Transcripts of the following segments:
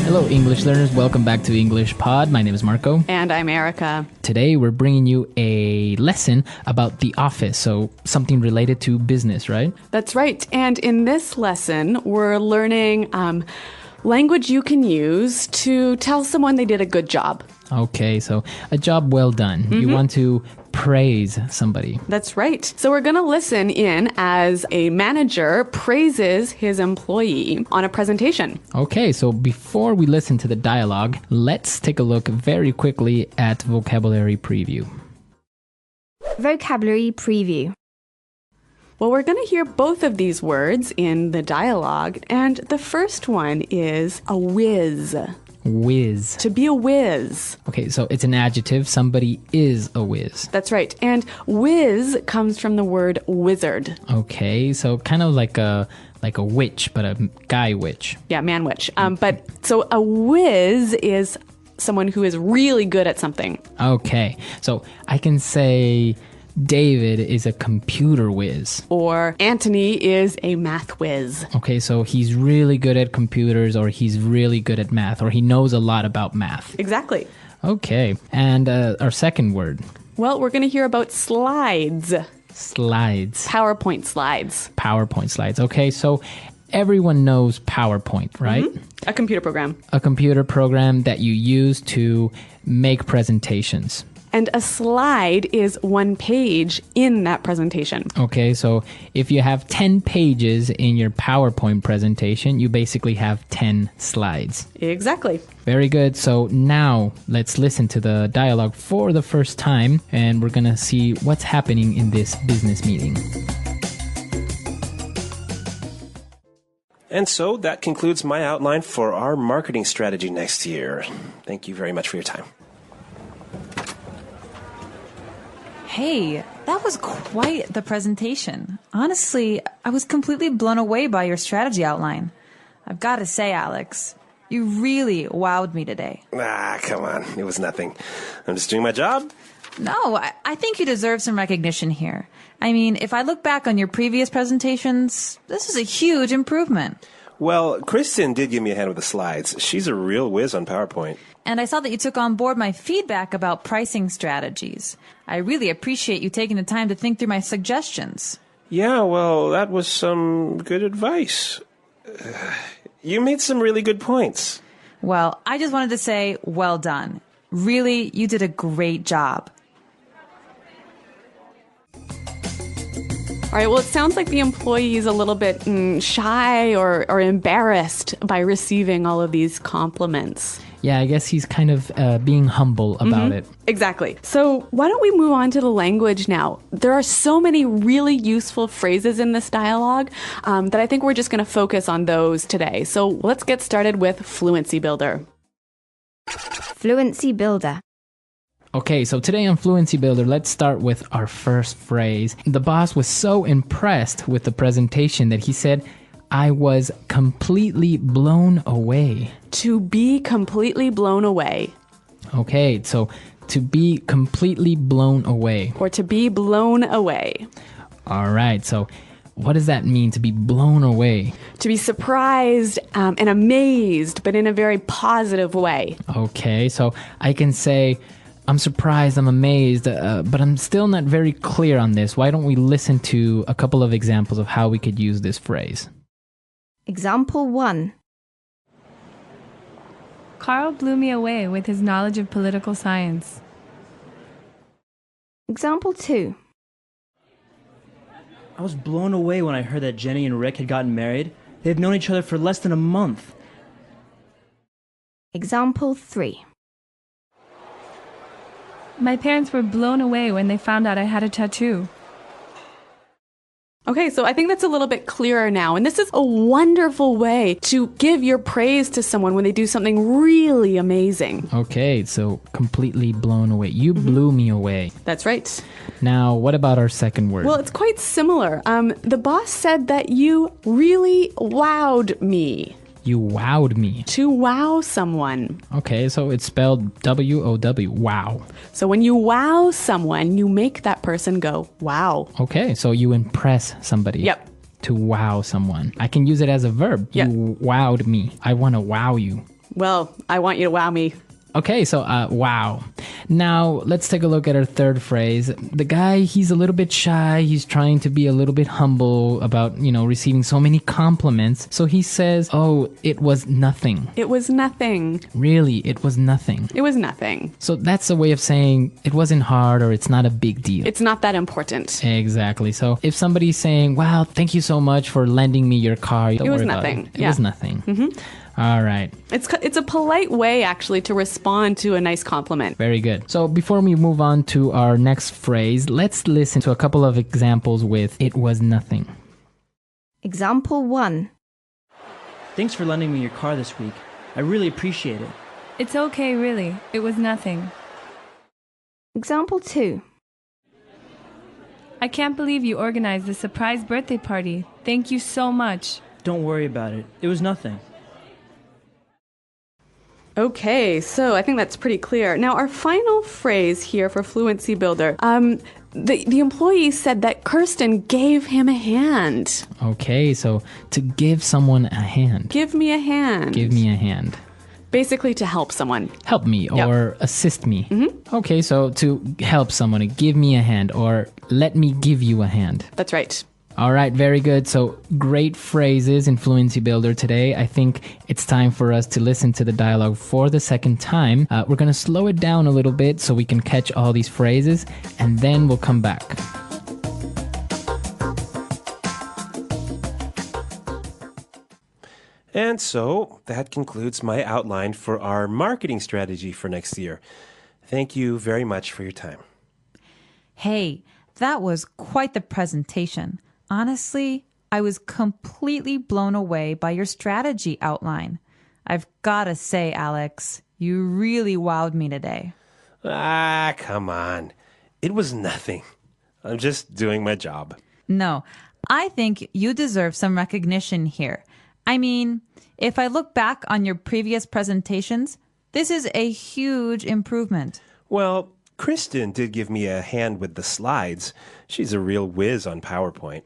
Hello, English learners. Welcome back to English Pod. My name is Marco. And I'm Erica. Today, we're bringing you a lesson about the office, so something related to business, right? That's right. And in this lesson, we're learning language you can use to tell someone they did a good job. Okay, so a job well done. Mm-hmm. You want to praise somebody. That's right. So we're going to listen in as a manager praises his employee on a presentation. Okay, so before we listen to the dialogue, let's take a look very quickly at vocabulary preview. Vocabulary preview. Well, we're going to hear both of these words in the dialogue, and the first one is a whiz. Whiz. To be a whiz. Okay, so it's an adjective. Somebody is a whiz. That's right. And whiz comes from the word wizard. Okay, so kind of like a witch, but a guy witch. Yeah, man witch. But so a whiz is someone who is really good at something. Okay, so I can say David is a computer whiz. Or Anthony is a math whiz. Okay, so he's really good at computers, or he's really good at math, or he knows a lot about math. Exactly. Okay, and our second word. Well, we're going to hear about slides. Slides. PowerPoint slides. PowerPoint slides. Okay, so everyone knows PowerPoint, right? Mm-hmm. A computer program. A computer program that you use to make presentations. And a slide is one page in that presentation. Okay, so if you have 10 pages in your PowerPoint presentation, you basically have 10 slides. Exactly. Very good. So now let's listen to the dialogue for the first time, and we're going to see what's happening in this business meeting. And so that concludes my outline for our marketing strategy next year. Thank you very much for your time. Hey, that was quite the presentation. Honestly, I was completely blown away by your strategy outline. I've got to say, Alex, you really wowed me today. Come on. It was nothing. I'm just doing my job. No, I think you deserve some recognition here. I mean, if I look back on your previous presentations, this is a huge improvement. Well, Kristen did give me a hand with the slides. She's a real whiz on PowerPoint. And I saw that you took on board my feedback about pricing strategies. I really appreciate you taking the time to think through my suggestions. Yeah, well, that was some good advice. You made some really good points. Well, I just wanted to say, well done. Really, you did a great job. All right, well, it sounds like the employee is a little bit shy or embarrassed by receiving all of these compliments. Yeah, I guess he's kind of being humble about it. Exactly. So why don't we move on to the language now? There are so many really useful phrases in this dialogue that I think we're just going to focus on those today. So let's get started with Fluency Builder. Fluency Builder. Okay, so today on Fluency Builder, let's start with our first phrase. The boss was so impressed with the presentation that he said, I was completely blown away. To be completely blown away. Okay, so to be completely blown away. Or to be blown away. All right, so what does that mean, to be blown away? To be surprised and amazed, but in a very positive way. Okay, so I can say, I'm surprised, I'm amazed, but I'm still not very clear on this. Why don't we listen to a couple of examples of how we could use this phrase? Example 1. Carl blew me away with his knowledge of political science. Example 2. I was blown away when I heard that Jenny and Rick had gotten married. They've known each other for less than a month. Example 3. My parents were blown away when they found out I had a tattoo. Okay, so I think that's a little bit clearer now. And this is a wonderful way to give your praise to someone when they do something really amazing. Okay, so completely blown away. You blew me away. That's right. Now, what about our second word? Well, it's quite similar. The boss said that you really wowed me. You wowed me. To wow someone. Okay, so it's spelled W-O-W, wow. So when you wow someone, you make that person go, wow. Okay, so you impress somebody. Yep. To wow someone. I can use it as a verb. Yep. You wowed me. I want to wow you. Well, I want you to wow me. Okay, so wow. Now let's take a look at our third phrase. The guy, he's a little bit shy. He's trying to be a little bit humble about, receiving so many compliments. So he says, oh, it was nothing. It was nothing. Really, it was nothing. It was nothing. So that's a way of saying it wasn't hard or it's not a big deal. It's not that important. Exactly. So if somebody's saying, wow, thank you so much for lending me your car. Don't It was worry about nothing. It was nothing. Mm-hmm. All right. It's a polite way, actually, to respond to a nice compliment. Very good. So before we move on to our next phrase, let's listen to a couple of examples with it was nothing. Example 1. Thanks for lending me your car this week. I really appreciate it. It's okay, really. It was nothing. Example 2. I can't believe you organized this surprise birthday party. Thank you so much. Don't worry about it. It was nothing. Okay, so I think that's pretty clear. Now, our final phrase here for Fluency Builder. The employee said that Kirsten gave him a hand. Okay, so to give someone a hand. Give me a hand. Give me a hand. Basically to help someone. Help me or assist me. Mm-hmm. Okay, so to help someone, give me a hand or let me give you a hand. That's right. All right, very good. So great phrases in Fluency Builder today. I think it's time for us to listen to the dialogue for the second time. We're going to slow it down a little bit so we can catch all these phrases, and then we'll come back. And so that concludes my outline for our marketing strategy for next year. Thank you very much for your time. Hey, that was quite the presentation. Honestly, I was completely blown away by your strategy outline. I've got to say, Alex, you really wowed me today. Ah, come on. It was nothing. I'm just doing my job. No, I think you deserve some recognition here. I mean, if I look back on your previous presentations, this is a huge improvement. Well, Kristen did give me a hand with the slides. She's a real whiz on PowerPoint.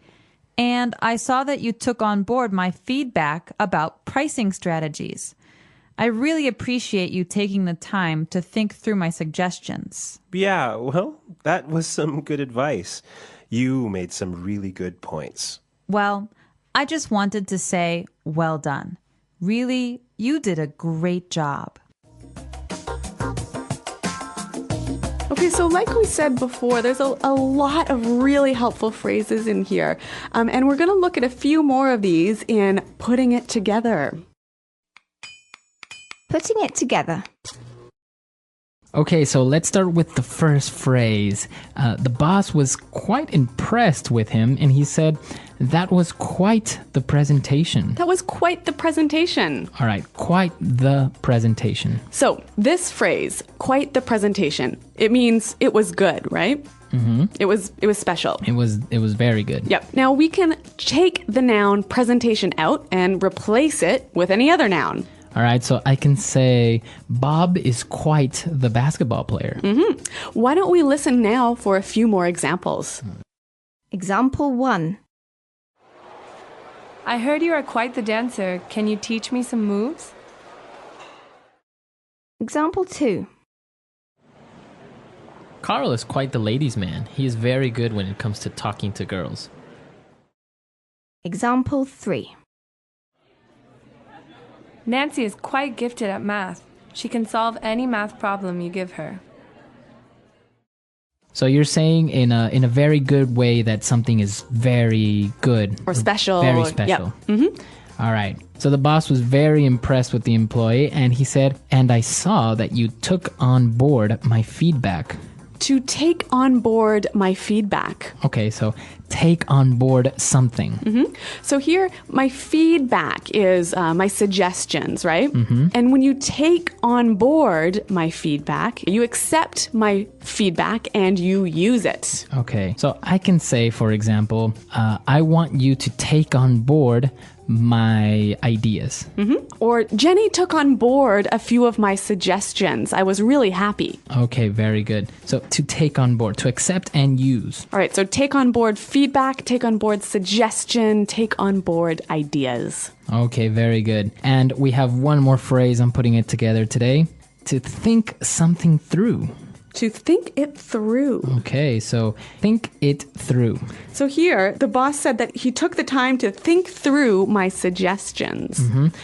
And I saw that you took on board my feedback about pricing strategies. I really appreciate you taking the time to think through my suggestions. Yeah, well, that was some good advice. You made some really good points. Well, I just wanted to say, well done. Really, you did a great job. Okay, so like we said before, there's a lot of really helpful phrases in here. And we're going to look at a few more of these in putting it together. Putting it together. Okay, so let's start with the first phrase. The boss was quite impressed with him, and he said, that was quite the presentation. That was quite the presentation. All right, quite the presentation. So this phrase, quite the presentation, it means it was good, right? Mm-hmm. It was special. It was very good. Yep. Now we can take the noun presentation out and replace it with any other noun. All right, so I can say Bob is quite the basketball player. Mm-hmm. Why don't we listen now for a few more examples? Example 1. I heard you are quite the dancer. Can you teach me some moves? Example 2. Carl is quite the ladies' man. He is very good when it comes to talking to girls. Example 3. Nancy is quite gifted at math. She can solve any math problem you give her. So you're saying in a very good way that something is very good. Or special. Very special. Yep. Mm-hmm. All right. So the boss was very impressed with the employee, and he said, and I saw that you took on board my feedback. To take on board my feedback. Okay, so take on board something. Mm-hmm. So here, my feedback is my suggestions, right? Mm-hmm. And when you take on board my feedback, you accept my feedback and you use it. Okay, so I can say, for example, I want you to take on board my ideas. Or Jenny took on board a few of my suggestions. I was really happy. Okay, very good. So to take on board, to accept and use. All right, so take on board feedback, take on board suggestion, take on board ideas. Okay, very good. And we have one more phrase. I'm putting it together today. To think something through. To think it through. Okay, so think it through. So here, the boss said that he took the time to think through my suggestions.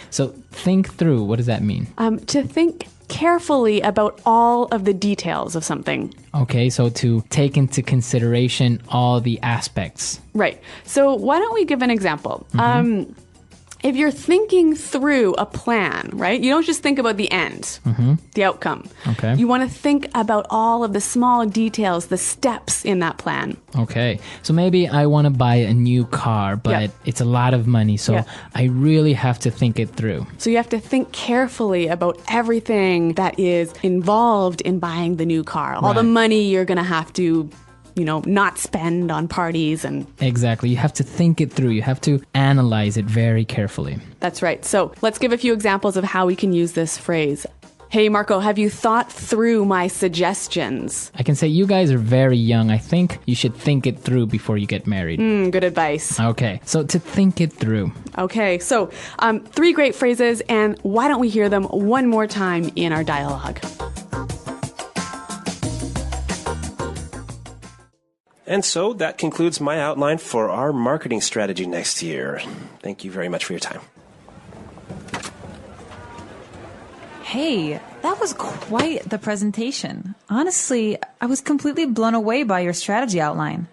So think through, what does that mean? To think carefully about all of the details of something. Okay, so to take into consideration all the aspects. Right. So why don't we give an example? If you're thinking through a plan, right, you don't just think about the end, the outcome. Okay. You want to think about all of the small details, the steps in that plan. Okay, so maybe I want to buy a new car, but it's a lot of money, so I really have to think it through. So you have to think carefully about everything that is involved in buying the new car, all the money you're going to have to not spend on parties and... Exactly. You have to think it through. You have to analyze it very carefully. That's right. So let's give a few examples of how we can use this phrase. Hey, Marco, have you thought through my suggestions? I can say you guys are very young. I think you should think it through before you get married. Good advice. Okay, so to think it through. Okay, so 3 great phrases, and why don't we hear them one more time in our dialogue? And so that concludes my outline for our marketing strategy next year. Thank you very much for your time. Hey, that was quite the presentation. Honestly, I was completely blown away by your strategy outline.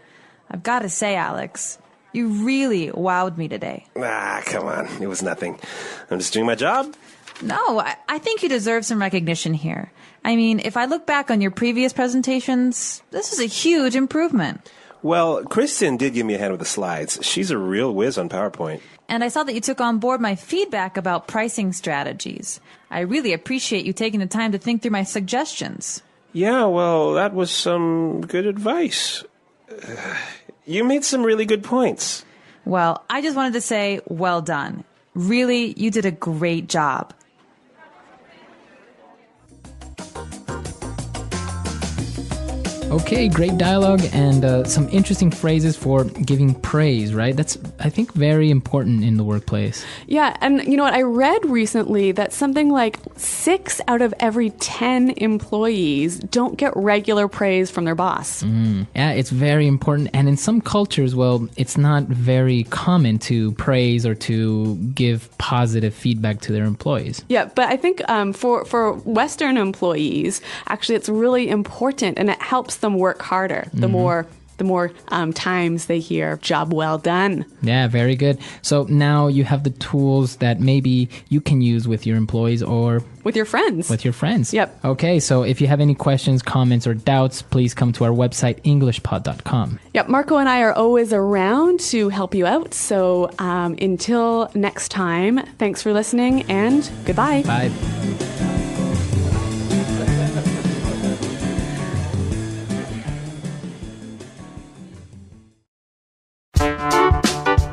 I've got to say, Alex, you really wowed me today. Come on. It was nothing. I'm just doing my job. No, I think you deserve some recognition here. I mean, if I look back on your previous presentations, this is a huge improvement. Well, Kristen did give me a hand with the slides. She's a real whiz on PowerPoint. And I saw that you took on board my feedback about pricing strategies. I really appreciate you taking the time to think through my suggestions. Yeah, well, that was some good advice. You made some really good points. Well, I just wanted to say, well done. Really, you did a great job. Okay, great dialogue and some interesting phrases for giving praise, right? That's, I think, very important in the workplace. Yeah, and you know what? I read recently that something like 6 out of every 10 employees don't get regular praise from their boss. Yeah, it's very important. And in some cultures, well, it's not very common to praise or to give positive feedback to their employees. Yeah, but I think for Western employees, actually, it's really important, and it helps them work harder. The more times they hear "job well done." Yeah, very good. So now you have the tools that maybe you can use with your employees or with your friends. Yep. Okay, so if you have any questions, comments, or doubts, please come to our website, englishpod.com. Yep, Marco and I are always around to help you out. So until next time, thanks for listening and goodbye. Bye.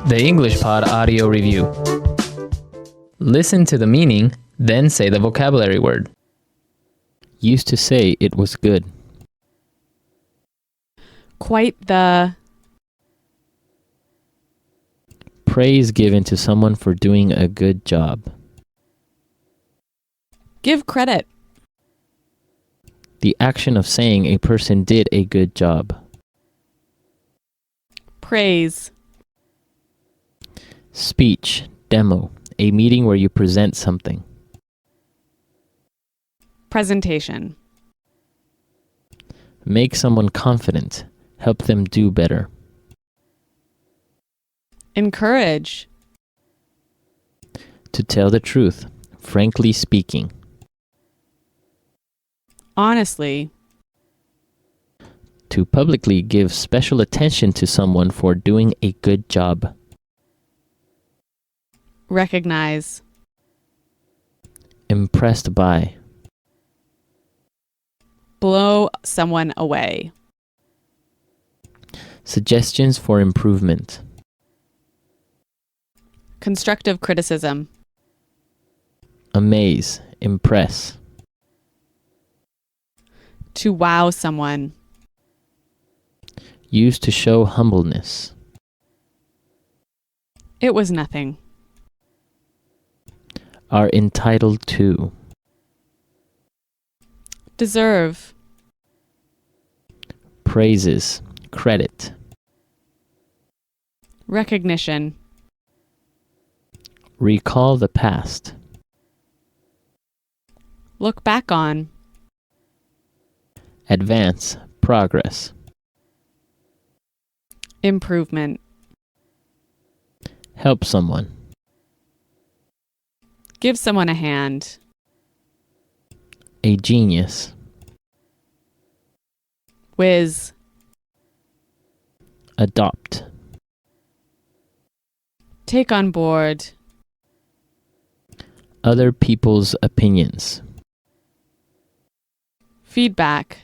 The English Pod Audio Review. Listen to the meaning, then say the vocabulary word. Used to say it was good. Quite the... Praise given to someone for doing a good job. Give credit. The action of saying a person did a good job. Praise. Speech, demo, a meeting where you present something. Presentation. Make someone confident, help them do better. Encourage. To tell the truth, frankly speaking. Honestly. To publicly give special attention to someone for doing a good job. Recognize. Impressed by. Blow someone away. Suggestions for improvement. Constructive criticism. Amaze, impress. To wow someone. Used to show humbleness. It was nothing. Are entitled to. Deserve. Praises, credit. Recognition. Recall the past. Look back on. Advance, progress. Improvement. Help someone. Give someone a hand. A genius. Whiz. Adopt. Take on board. Other people's opinions. Feedback.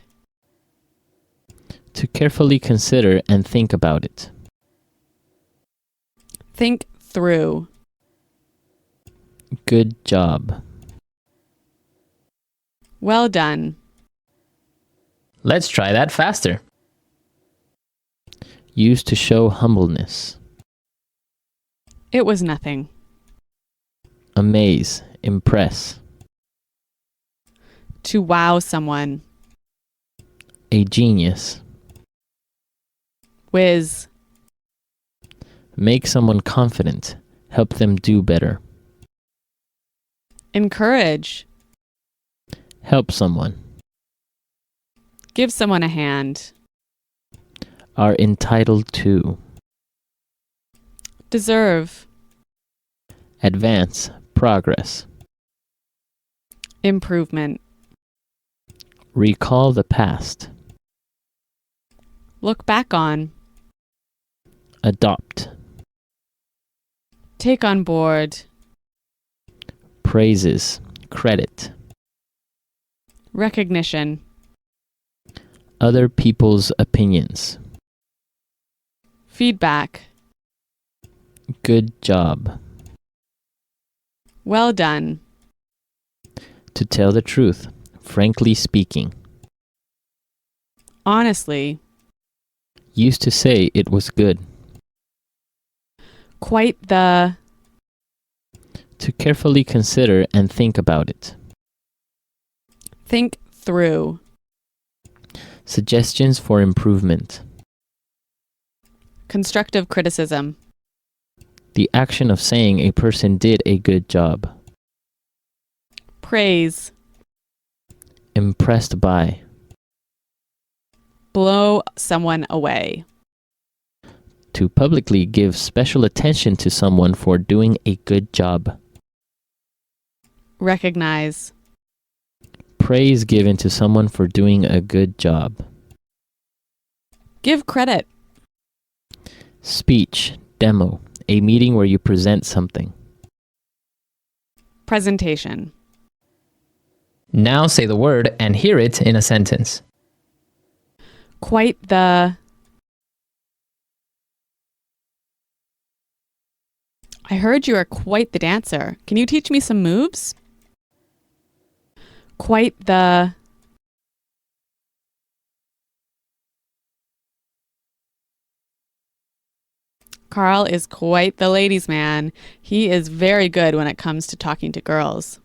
To carefully consider and think about it. Think through. Good job. Well done. Let's try that faster. Used to show humbleness. It was nothing. Amaze, impress. To wow someone. A genius. Whiz. Make someone confident. Help them do better. Encourage. Help someone. Give someone a hand. Are entitled to. Deserve. Advance, progress. Improvement. Recall the past. Look back on. Adopt. Take on board. Praises, credit. Recognition. Other people's opinions. Feedback. Good job. Well done. To tell the truth, frankly speaking. Honestly. Used to say it was good. Quite the. To carefully consider and think about it. Think through. Suggestions for improvement. Constructive criticism. The action of saying a person did a good job. Praise. Impressed by. Blow someone away. To publicly give special attention to someone for doing a good job. Recognize. Praise given to someone for doing a good job. Give credit. Speech, demo, a meeting where you present something. Presentation. Now say the word and hear it in a sentence. Quite the. I heard you are quite the dancer. Can you teach me some moves? Quite the. Carl is quite the ladies' man. He is very good when it comes to talking to girls.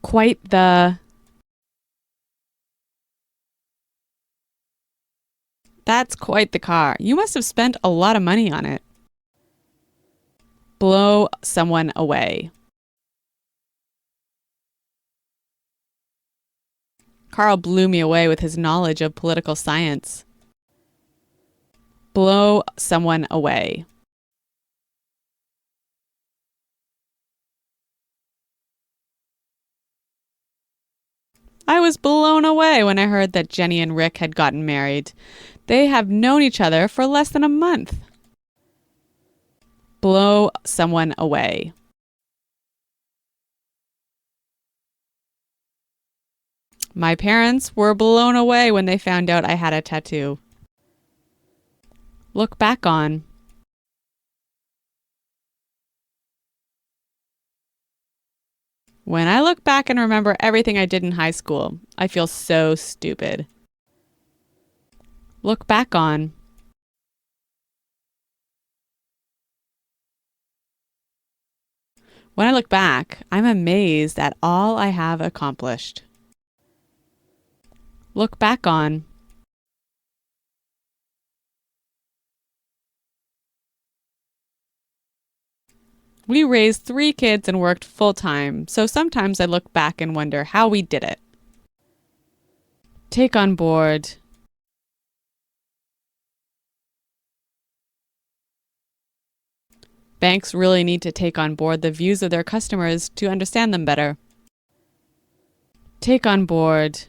Quite the. That's quite the car. You must have spent a lot of money on it. Blow someone away. Carl blew me away with his knowledge of political science. Blow someone away. I was blown away when I heard that Jenny and Rick had gotten married. They have known each other for less than a month. Blow someone away. My parents were blown away when they found out I had a tattoo. Look back on. When I look back and remember everything I did in high school, I feel so stupid. Look back on. When I look back, I'm amazed at all I have accomplished. Look back on. We raised 3 kids and worked full-time, so sometimes I look back and wonder how we did it. Take on board. Banks really need to take on board the views of their customers to understand them better. Take on board.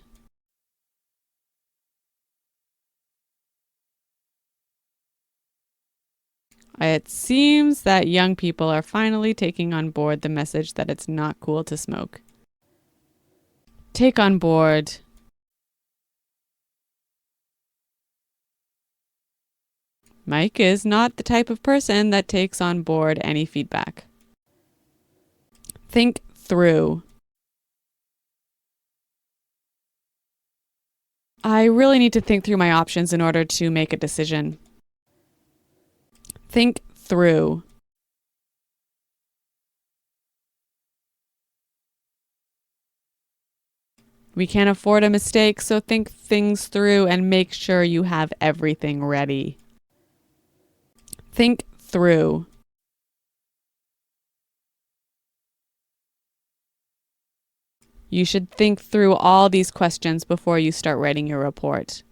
It seems that young people are finally taking on board the message that it's not cool to smoke. Take on board. Mike is not the type of person that takes on board any feedback. Think through. I really need to think through my options in order to make a decision. Think through. We can't afford a mistake, so think things through and make sure you have everything ready. Think through. You should think through all these questions before you start writing your report.